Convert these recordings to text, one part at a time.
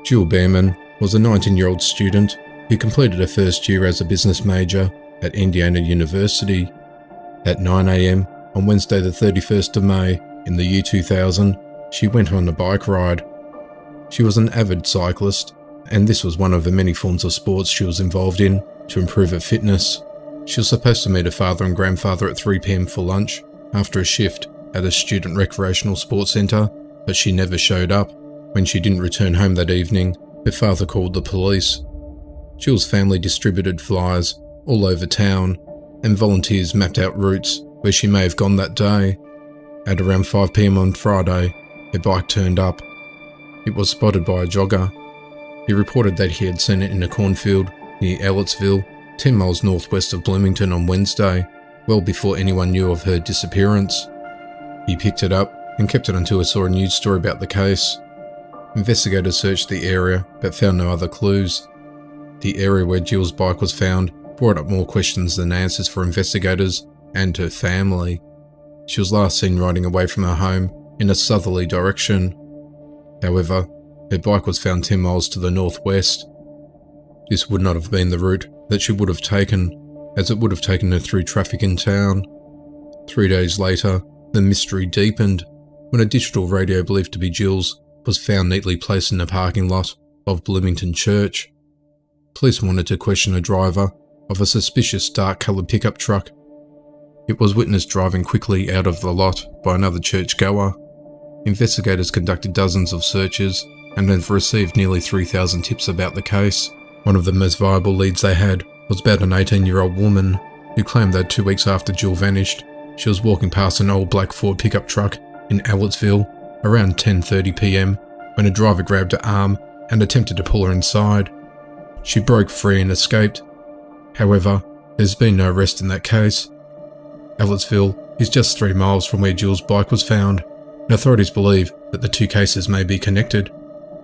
Jill Behrman was a 19-year-old student who completed her first year as a business major at Indiana University. At 9 a.m. on Wednesday the 31st of May in the year 2000, she went on a bike ride. She was an avid cyclist, and this was one of the many forms of sports she was involved in to improve her fitness. She was supposed to meet her father and grandfather at 3 p.m. for lunch after a shift at a student recreational sports centre, but she never showed up. When she didn't return home that evening, her father called the police. Jill's family distributed flyers all over town, and volunteers mapped out routes where she may have gone that day. At around 5 p.m. on Friday, her bike turned up. It was spotted by a jogger. He reported that he had seen it in a cornfield near Ellettsville, 10 miles northwest of Bloomington on Wednesday, well before anyone knew of her disappearance. He picked it up and kept it until he saw a news story about the case. Investigators searched the area but found no other clues. The area where Jill's bike was found brought up more questions than answers for investigators and her family. She was last seen riding away from her home in a southerly direction. However, her bike was found 10 miles to the northwest. This would not have been the route that she would have taken, as it would have taken her through traffic in town. 3 days later, the mystery deepened when a digital radio believed to be Jill's was found neatly placed in the parking lot of Bloomington Church. Police wanted to question a driver of a suspicious dark-coloured pickup truck. It was witnessed driving quickly out of the lot by another churchgoer. Investigators conducted dozens of searches and have received nearly 3,000 tips about the case. One of the most viable leads they had was about an 18-year-old woman who claimed that 2 weeks after Jill vanished, she was walking past an old black Ford pickup truck in Ellettsville around 10:30 p.m. when a driver grabbed her arm and attempted to pull her inside. She broke free and escaped. However, there's been no arrest in that case. Ellettsville is just 3 miles from where Jill's bike was found, and authorities believe that the two cases may be connected.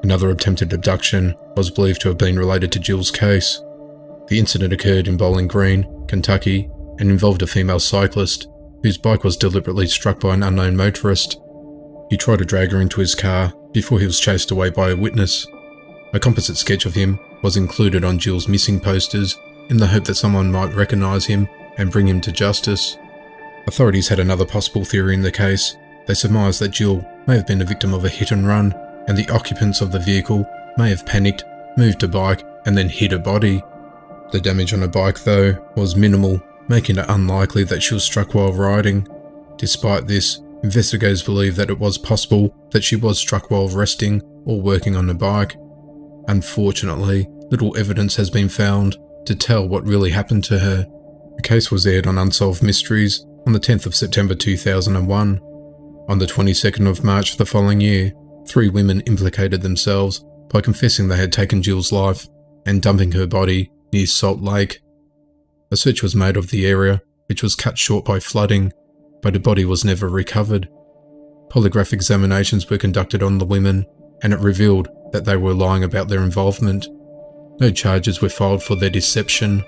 Another attempted abduction was believed to have been related to Jill's case. The incident occurred in Bowling Green, Kentucky, and involved a female cyclist whose bike was deliberately struck by an unknown motorist. He tried to drag her into his car before he was chased away by a witness. A composite sketch of him was included on Jill's missing posters in the hope that someone might recognise him and bring him to justice. Authorities had another possible theory in the case. They surmised that Jill may have been a victim of a hit and run, and the occupants of the vehicle may have panicked, moved a bike, and then hit her body. The damage on her bike, though, was minimal, making it unlikely that she was struck while riding. Despite this, investigators believe that it was possible that she was struck while resting or working on her bike. Unfortunately, little evidence has been found to tell what really happened to her. The case was aired on Unsolved Mysteries on the 10th of September 2001. On the 22nd of March the following year, 3 women implicated themselves by confessing they had taken Jill's life and dumping her body near Salt Lake. A search was made of the area, which was cut short by flooding, but her body was never recovered. Polygraph examinations were conducted on the women, and it revealed that they were lying about their involvement. No charges were filed for their deception.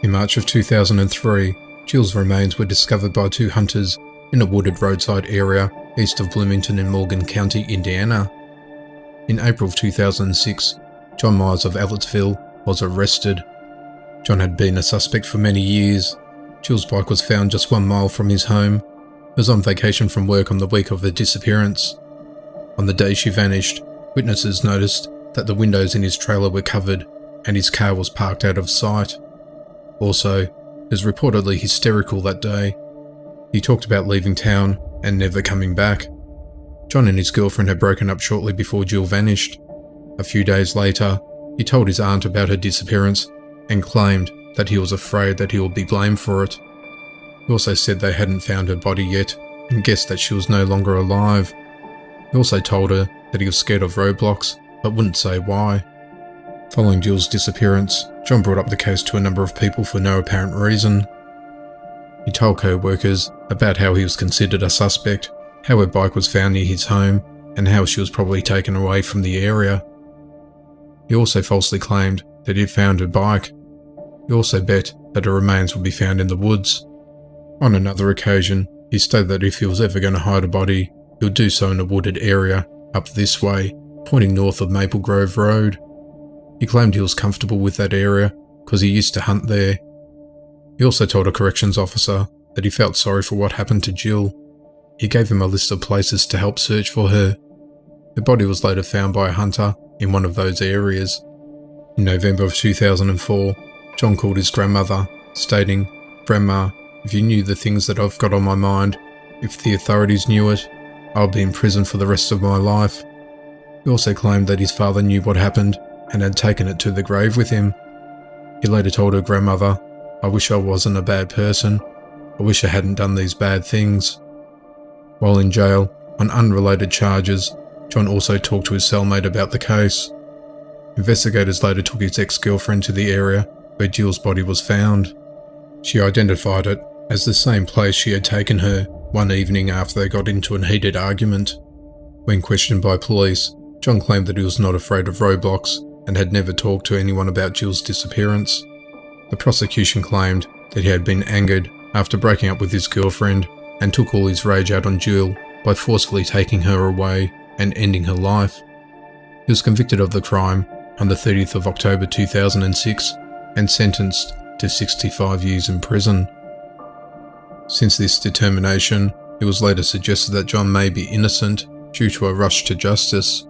In March of 2003, Jill's remains were discovered by 2 hunters in a wooded roadside area east of Bloomington in Morgan County, Indiana. In April of 2006, John Myers of Ellettsville was arrested. John had been a suspect for many years. Jill's bike was found just 1 mile from his home. He was on vacation from work on the week of her disappearance. On the day she vanished, witnesses noticed that the windows in his trailer were covered and his car was parked out of sight. Also, he was reportedly hysterical that day. He talked about leaving town and never coming back. John and his girlfriend had broken up shortly before Jill vanished. A few days later, he told his aunt about her disappearance and claimed that he was afraid that he would be blamed for it. He also said they hadn't found her body yet and guessed that she was no longer alive. He also told her that he was scared of roadblocks, but wouldn't say why. Following Jill's disappearance, John brought up the case to a number of people for no apparent reason. He told co-workers about how he was considered a suspect, how her bike was found near his home, and how she was probably taken away from the area. He also falsely claimed that he had found her bike. He also bet that her remains would be found in the woods. On another occasion, he stated that if he was ever going to hide a body, he would do so in a wooded area up this way, pointing north of Maple Grove Road. He claimed he was comfortable with that area because he used to hunt there. He also told a corrections officer that he felt sorry for what happened to Jill. He gave him a list of places to help search for her. Her body was later found by a hunter in one of those areas. In November of 2004, John called his grandmother, stating, "Grandma, if you knew the things that I've got on my mind, if the authorities knew it, I'll be in prison for the rest of my life." He also claimed that his father knew what happened and had taken it to the grave with him. He later told her grandmother, "I wish I wasn't a bad person. I wish I hadn't done these bad things." While in jail, on unrelated charges, John also talked to his cellmate about the case. Investigators later took his ex-girlfriend to the area where Jill's body was found. She identified it as the same place she had taken her one evening after they got into a heated argument. When questioned by police, John claimed that he was not afraid of roadblocks and had never talked to anyone about Jill's disappearance. The prosecution claimed that he had been angered after breaking up with his girlfriend and took all his rage out on Jill by forcefully taking her away and ending her life. He was convicted of the crime on the 30th of October 2006 and sentenced to 65 years in prison. Since this determination, it was later suggested that John may be innocent due to a rush to justice.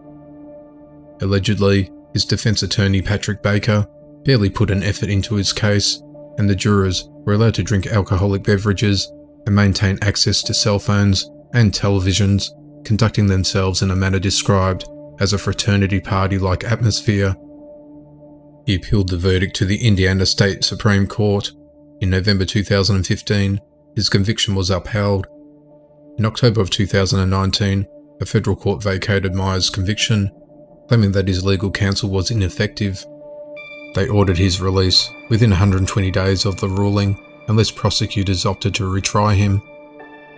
Allegedly, his defence attorney Patrick Baker barely put an effort into his case, and the jurors were allowed to drink alcoholic beverages and maintain access to cell phones and televisions, conducting themselves in a manner described as a fraternity party-like atmosphere. He appealed the verdict to the Indiana State Supreme Court. In November 2015, his conviction was upheld. In October of 2019, a federal court vacated Myers' conviction, claiming that his legal counsel was ineffective. They ordered his release within 120 days of the ruling, unless prosecutors opted to retry him.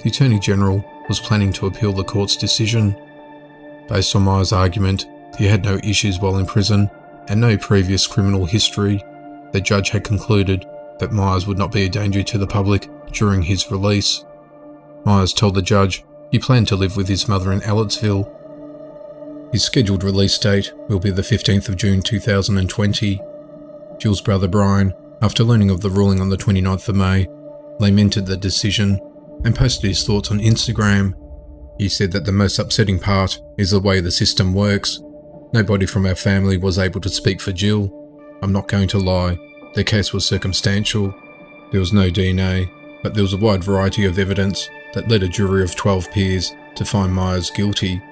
The Attorney General was planning to appeal the court's decision. Based on Myers' argument, he had no issues while in prison and no previous criminal history. The judge had concluded that Myers would not be a danger to the public during his release. Myers told the judge he planned to live with his mother in Ellettsville. His scheduled release date will be the 15th of June 2020. Jill's brother Brian, after learning of the ruling on the 29th of May, lamented the decision and posted his thoughts on Instagram. He said that the most upsetting part is the way the system works. Nobody from our family was able to speak for Jill. I'm not going to lie, the case was circumstantial. There was no DNA, but there was a wide variety of evidence that led a jury of 12 peers to find Myers guilty.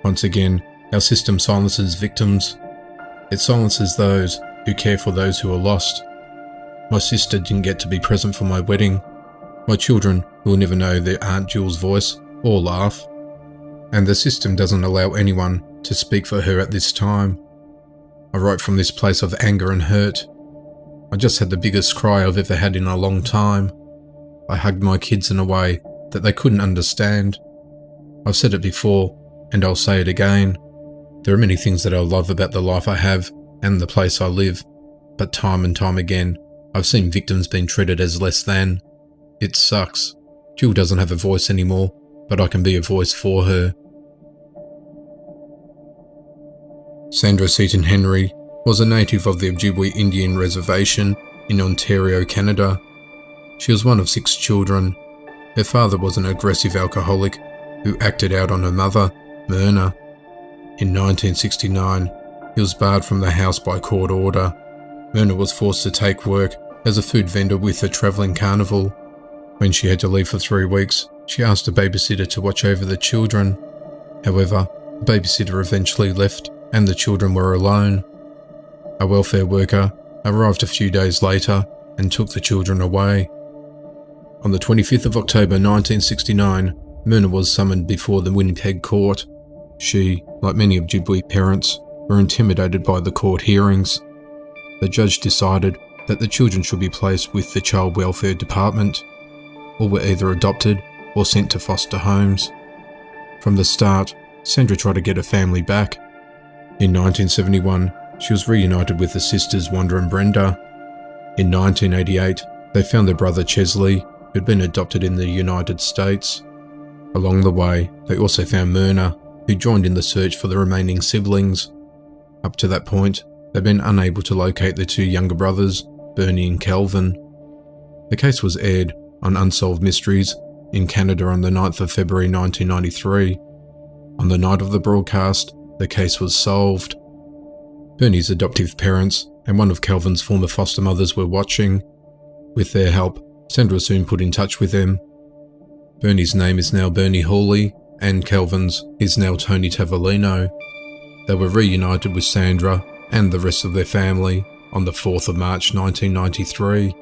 Once again, our system silences victims. It silences those who care for those who are lost. My sister didn't get to be present for my wedding. My children will never know their Aunt Jill's voice or laugh. And the system doesn't allow anyone to speak for her at this time. I write from this place of anger and hurt. I just had the biggest cry I've ever had in a long time. I hugged my kids in a way that they couldn't understand. I've said it before, and I'll say it again. There are many things that I love about the life I have and the place I live, but time and time again, I've seen victims being treated as less than. It sucks. Jill doesn't have a voice anymore, but I can be a voice for her. Sandra Seaton Henry was a native of the Ojibwe Indian Reservation in Ontario, Canada. She was one of 6 children. Her father was an aggressive alcoholic who acted out on her mother, Myrna. In 1969, he was barred from the house by court order. Myrna was forced to take work as a food vendor with a travelling carnival. When she had to leave for 3 weeks, she asked a babysitter to watch over the children. However, the babysitter eventually left and the children were alone. A welfare worker arrived a few days later and took the children away. On the 25th of October 1969, Myrna was summoned before the Winnipeg court. She, like many Ojibwe parents, were intimidated by the court hearings. The judge decided that the children should be placed with the Child Welfare Department, or were either adopted or sent to foster homes. From the start, Sandra tried to get her family back. In 1971, she was reunited with her sisters Wanda and Brenda. In 1988, they found their brother Chesley, who had been adopted in the United States. Along the way, they also found Myrna, who joined in the search for the remaining siblings. Up to that point, they'd been unable to locate their two younger brothers, Bernie and Kelvin. The case was aired on Unsolved Mysteries in Canada on the 9th of February 1993. On the night of the broadcast, the case was solved. Bernie's adoptive parents and one of Kelvin's former foster mothers were watching. With their help, Sandra soon put in touch with them. Bernie's name is now Bernie Hawley, and Kelvin's is now Tony Tavolino. They were reunited with Sandra and the rest of their family on the 4th of March 1993.